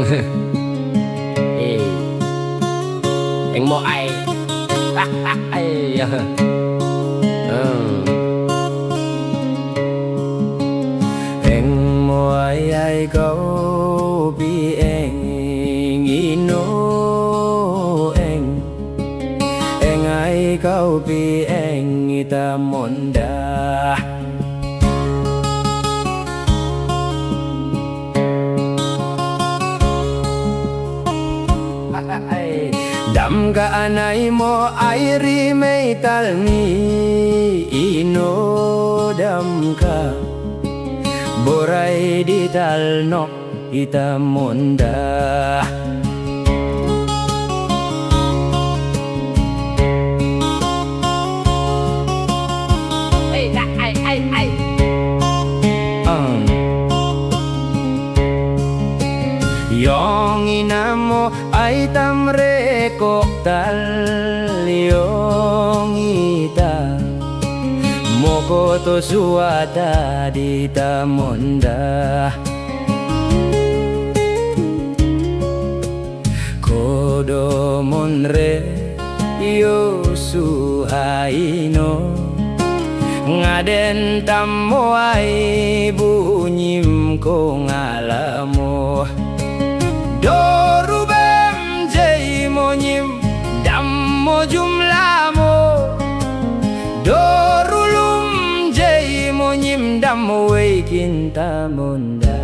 Ê, anh mò ai ai anh mò ai câu bi anh nghĩ nô anh ai câu bi anh nghĩ ta muốn đa dam ka anay mo ay rimay talmi inodam ka boray di talnok itamonda ai Yung ina mo ay tamre koktal yung ita Moko to suwata di tamonda Kodo monre yo suhaino Ngaden tamo ay bunyim ko ngalamo Dorubem jay mo nyim dam mo jumla mo Dorulum jay mo nyim dam mo way kinta monda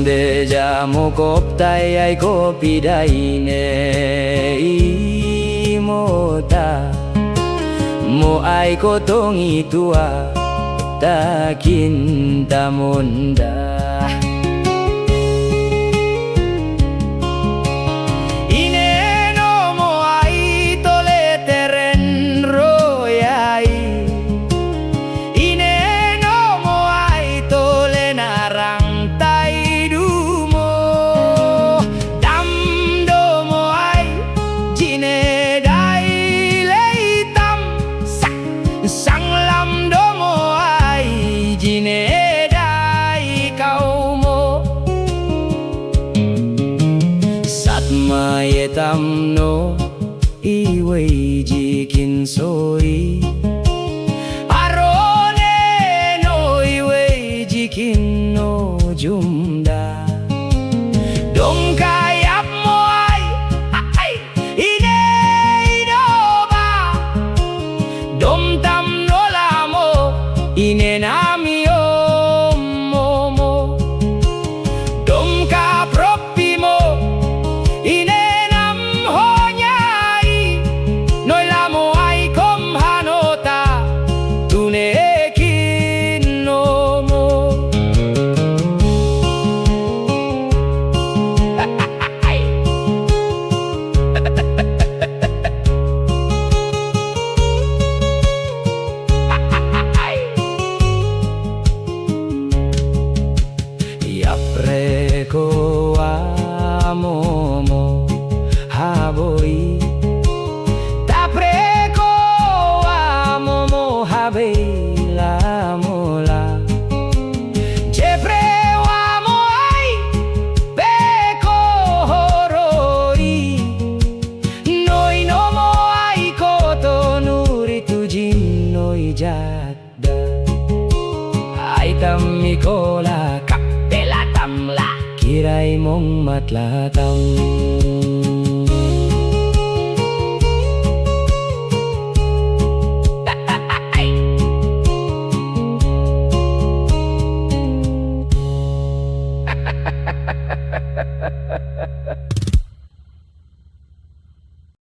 Deja mo koptay ay kopiday ne imota mo ay kotong itua takin tamonda ineno mo ay toleteren royay ineno mo ay tolenarang Sanglam do mo ay gineda ikaw mo Satma yetam no iway jikin soy Arone no iway jikin no jumda Dong kayap mo ay ine inoba Dom tam no lamo inenami momo Dom ka propi mo inenam honyai Noy lamo ay komhanota tunekin no mo Preko amomo haboy Ta preko amomo habela mola Je preo amo ay beko horoi Noi no mo ay koto nuri tujin noi jadda Ay tamikola kiray mong matlatang